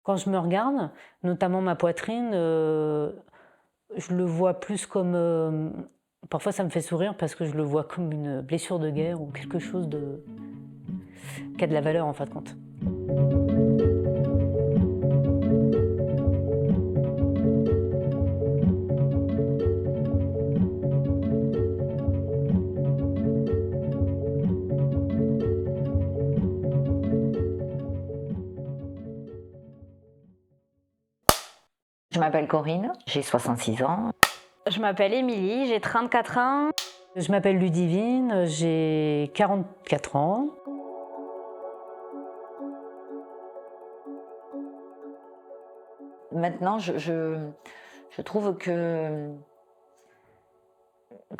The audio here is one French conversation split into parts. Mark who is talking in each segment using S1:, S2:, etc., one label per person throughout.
S1: Quand je me regarde, notamment ma poitrine, je le vois plus comme, parfois ça me fait sourire parce que je le vois comme une blessure de guerre ou quelque chose de qui a de la valeur en fin de compte.
S2: Je m'appelle Corinne, j'ai 66 ans.
S3: Je m'appelle Émilie, j'ai 34 ans.
S1: Je m'appelle Ludivine, j'ai 44 ans.
S2: Maintenant, je trouve que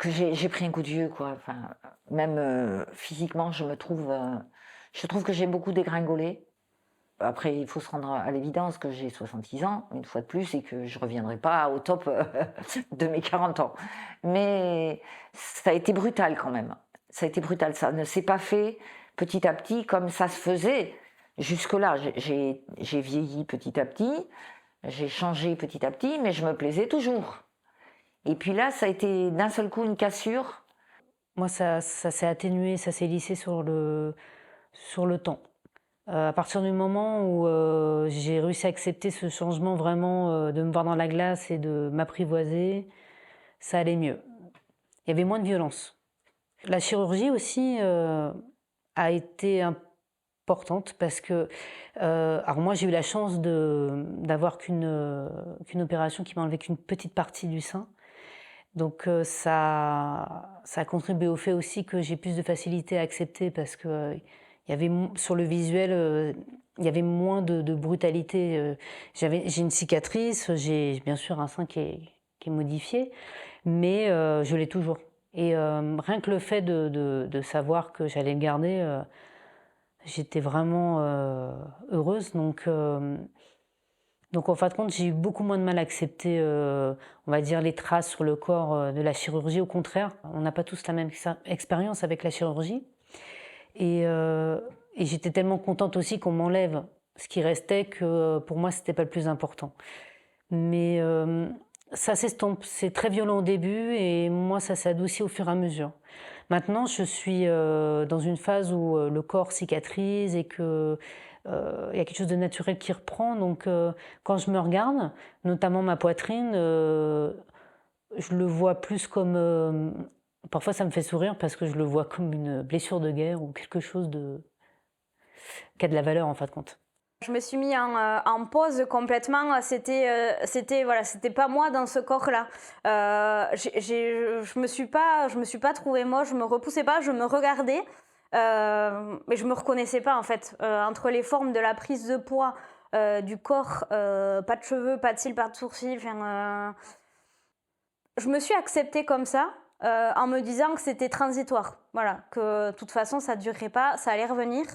S2: j'ai pris un coup de vieux, quoi. Enfin, même physiquement, je trouve que j'ai beaucoup dégringolé. Après, il faut se rendre à l'évidence que j'ai 66 ans, une fois de plus, et que je ne reviendrai pas au top de mes 40 ans. Mais ça a été brutal quand même. Ça a été brutal. Ça ne s'est pas fait petit à petit comme ça se faisait jusque-là. J'ai vieilli petit à petit, j'ai changé petit à petit, mais je me plaisais toujours. Et puis là, ça a été d'un seul coup une cassure.
S1: Moi, ça s'est atténué, ça s'est lissé sur le temps. À partir du moment où j'ai réussi à accepter ce changement vraiment, de me voir dans la glace et de m'apprivoiser, ça allait mieux. Il y avait moins de violence. La chirurgie aussi a été importante parce que, alors moi j'ai eu la chance d'avoir qu'une opération qui m'a enlevé qu'une petite partie du sein. Donc ça a contribué au fait aussi que j'ai plus de facilité à accepter parce que il y avait sur le visuel, il y avait moins de brutalité. J'ai une cicatrice, j'ai bien sûr un sein qui est modifié, mais je l'ai toujours. Et rien que le fait de savoir que j'allais le garder, j'étais vraiment heureuse. Donc en fin de compte, j'ai eu beaucoup moins de mal à accepter, on va dire, les traces sur le corps de la chirurgie. Au contraire, on n'a pas tous la même expérience avec la chirurgie. Et, euh, et j'étais tellement contente aussi qu'on m'enlève ce qui restait que pour moi, c'était pas le plus important. Mais ça s'estompe. C'est très violent au début et moi, ça s'adoucit au fur et à mesure. Maintenant, je suis dans une phase où le corps cicatrise et que il y a quelque chose de naturel qui reprend. Donc, quand je me regarde, notamment ma poitrine, je le vois plus comme. Parfois, ça me fait sourire parce que je le vois comme une blessure de guerre ou quelque chose qui a de la valeur en fin de compte.
S3: Je me suis mis en pause complètement. Voilà, c'était pas moi dans ce corps-là. Je me suis pas trouvée moche. Je me repoussais pas. Je me regardais, mais je me reconnaissais pas en fait. Entre les formes de la prise de poids, du corps, pas de cheveux, pas de cils, pas de sourcils. Je me suis acceptée comme ça, en me disant que c'était transitoire. Voilà, que de toute façon ça durerait pas, ça allait revenir.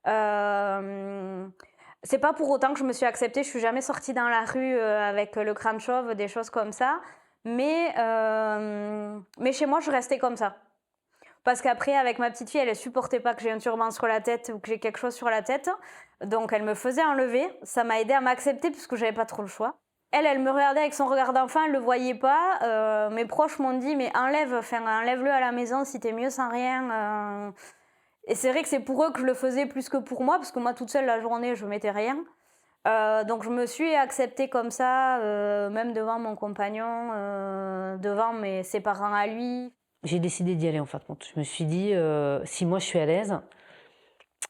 S3: Euh, c'est pas pour autant que je me suis acceptée, je suis jamais sortie dans la rue avec le crâne chauve, des choses comme ça. Mais chez moi, je restais comme ça. Parce qu'après, avec ma petite fille, elle ne supportait pas que j'ai un turban sur la tête ou que j'ai quelque chose sur la tête. Donc, elle me faisait enlever. Ça m'a aidé à m'accepter puisque j'avais pas trop le choix. Elle me regardait avec son regard d'enfant, elle le voyait pas. Mes proches m'ont dit, mais enlève-le à la maison si t'es mieux sans rien. Et c'est vrai que c'est pour eux que je le faisais plus que pour moi, parce que moi toute seule la journée je mettais rien. Donc je me suis acceptée comme ça, même devant mon compagnon, devant ses parents à lui.
S1: J'ai décidé d'y aller en fin de compte. Je me suis dit, si moi je suis à l'aise,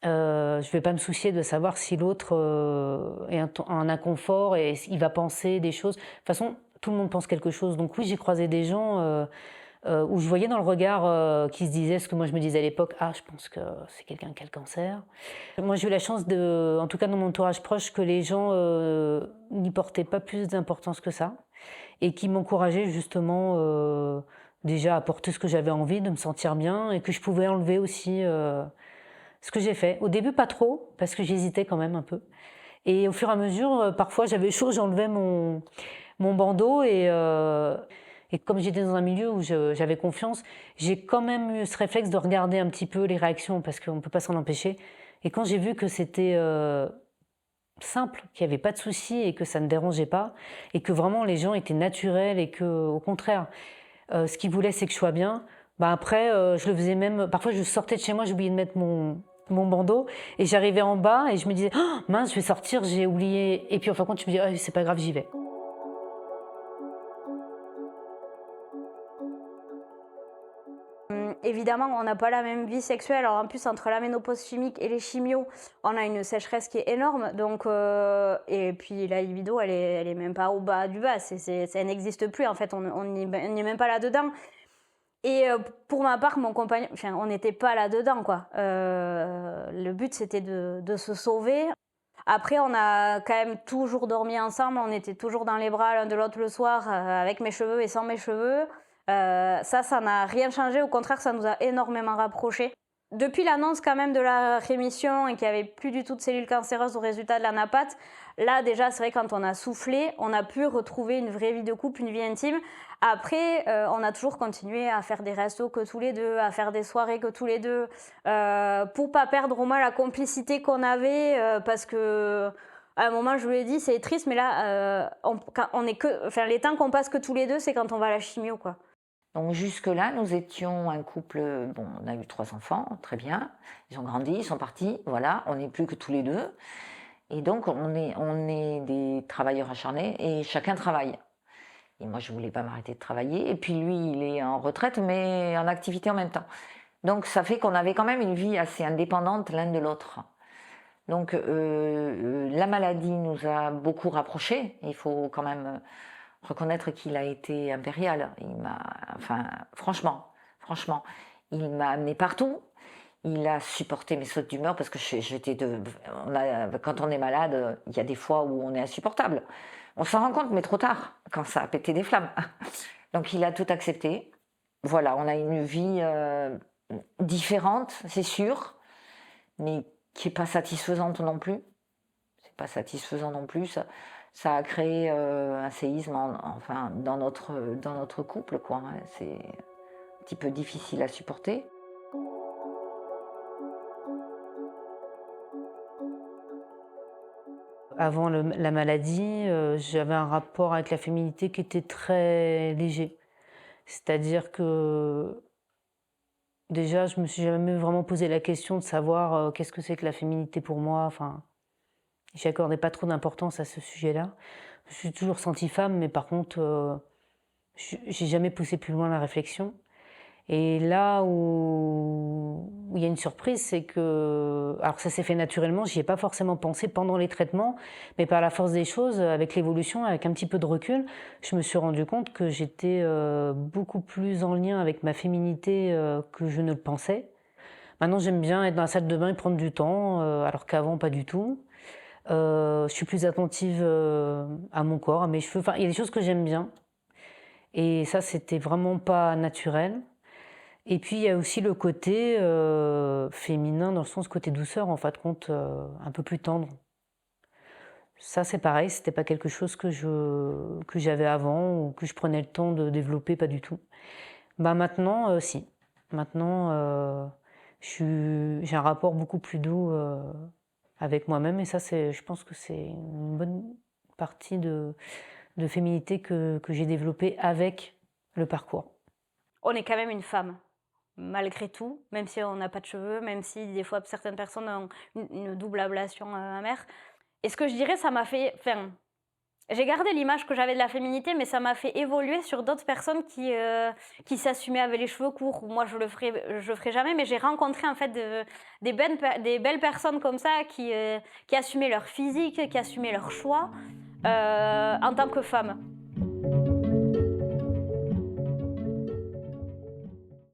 S1: je vais pas me soucier de savoir si l'autre est un inconfort et il va penser des choses. De toute façon, tout le monde pense quelque chose. Donc oui, j'ai croisé des gens où je voyais dans le regard qui se disaient ce que moi je me disais à l'époque, ah, je pense que c'est quelqu'un qui a le cancer. Moi, j'ai eu la chance en tout cas dans mon entourage proche, que les gens n'y portaient pas plus d'importance que ça et qui m'encourageaient justement déjà à porter ce que j'avais envie, de me sentir bien et que je pouvais enlever aussi. Ce que j'ai fait. Au début, pas trop, parce que j'hésitais quand même un peu. Et au fur et à mesure, parfois j'avais chaud, j'enlevais mon bandeau et comme j'étais dans un milieu où j'avais confiance, j'ai quand même eu ce réflexe de regarder un petit peu les réactions parce qu'on ne peut pas s'en empêcher. Et quand j'ai vu que c'était simple, qu'il n'y avait pas de souci et que ça ne dérangeait pas et que vraiment les gens étaient naturels et que, au contraire, ce qu'ils voulaient, c'est que je sois bien. Bah après, je le faisais même. Parfois, je sortais de chez moi, j'oubliais de mettre mon bandeau et j'arrivais en bas et je me disais oh, mince, je vais sortir, j'ai oublié. Et puis en fin de compte, je me dis oh, c'est pas grave, j'y vais.
S3: Évidemment, on n'a pas la même vie sexuelle. Alors en plus, entre la ménopause chimique et les chimios, on a une sécheresse qui est énorme. Donc, et puis la libido, elle est même pas au bas du bas. Elle n'existe plus en fait. On n'y est même pas là-dedans. Et pour ma part, mon compagnon, enfin, on n'était pas là-dedans, quoi. Le but, c'était de se sauver. Après, on a quand même toujours dormi ensemble. On était toujours dans les bras l'un de l'autre le soir, avec mes cheveux et sans mes cheveux. Ça n'a rien changé. Au contraire, ça nous a énormément rapprochés. Depuis l'annonce quand même de la rémission et qu'il n'y avait plus du tout de cellules cancéreuses au résultat de la NAPAT, là déjà c'est vrai quand on a soufflé, on a pu retrouver une vraie vie de couple, une vie intime. Après, on a toujours continué à faire des restos que tous les deux, à faire des soirées que tous les deux, pour pas perdre au moins la complicité qu'on avait, parce que à un moment je lui ai dit c'est triste, mais là les temps qu'on passe que tous les deux, c'est quand on va à la chimio, quoi.
S2: Donc jusque-là, nous étions un couple, bon, on a eu 3 enfants, très bien, ils ont grandi, ils sont partis, voilà, on n'est plus que tous les deux. Et donc on est des travailleurs acharnés et chacun travaille. Et moi, je ne voulais pas m'arrêter de travailler. Et puis lui, il est en retraite, mais en activité en même temps. Donc ça fait qu'on avait quand même une vie assez indépendante l'un de l'autre. Donc la maladie nous a beaucoup rapprochés. Il faut quand même reconnaître qu'il a été impérial. Franchement, il m'a amené partout. Il a supporté mes sautes d'humeur parce que quand on est malade, il y a des fois où on est insupportable. On s'en rend compte, mais trop tard, quand ça a pété des flammes. Donc il a tout accepté. Voilà, on a une vie différente, c'est sûr, mais qui n'est pas satisfaisante non plus. C'est pas satisfaisant non plus. Ça a créé un séisme dans notre couple, quoi. C'est un petit peu difficile à supporter.
S1: Avant la maladie, j'avais un rapport avec la féminité qui était très léger. C'est-à-dire que déjà, je me suis jamais vraiment posé la question de savoir qu'est-ce que c'est que la féminité pour moi. Enfin, j'y accordais pas trop d'importance à ce sujet-là. Je me suis toujours sentie femme, mais par contre, j'ai jamais poussé plus loin la réflexion. Et là où il y a une surprise, c'est que, alors ça s'est fait naturellement, j'y ai pas forcément pensé pendant les traitements, mais par la force des choses, avec l'évolution, avec un petit peu de recul, je me suis rendu compte que j'étais beaucoup plus en lien avec ma féminité que je ne le pensais. Maintenant, j'aime bien être dans la salle de bain et prendre du temps, alors qu'avant, pas du tout. Je suis plus attentive à mon corps, à mes cheveux. Enfin, il y a des choses que j'aime bien. Et ça, c'était vraiment pas naturel. Et puis, il y a aussi le côté féminin, dans le sens côté douceur, en fin de compte, un peu plus tendre. Ça, c'est pareil, c'était pas quelque chose que j'avais avant ou que je prenais le temps de développer, pas du tout. Bah maintenant, si. Maintenant, j'ai un rapport beaucoup plus doux avec moi-même et ça, je pense que c'est une bonne partie de féminité que j'ai développée avec le parcours.
S3: On est quand même une femme, malgré tout, même si on n'a pas de cheveux, même si des fois certaines personnes ont une double ablation mammaire. Et ce que je dirais, ça m'a fait... Enfin, j'ai gardé l'image que j'avais de la féminité, mais ça m'a fait évoluer sur d'autres personnes qui s'assumaient avec les cheveux courts. Moi, je le ferai jamais, mais j'ai rencontré en fait des belles personnes comme ça qui assumaient leur physique, qui assumaient leur choix en tant que femme.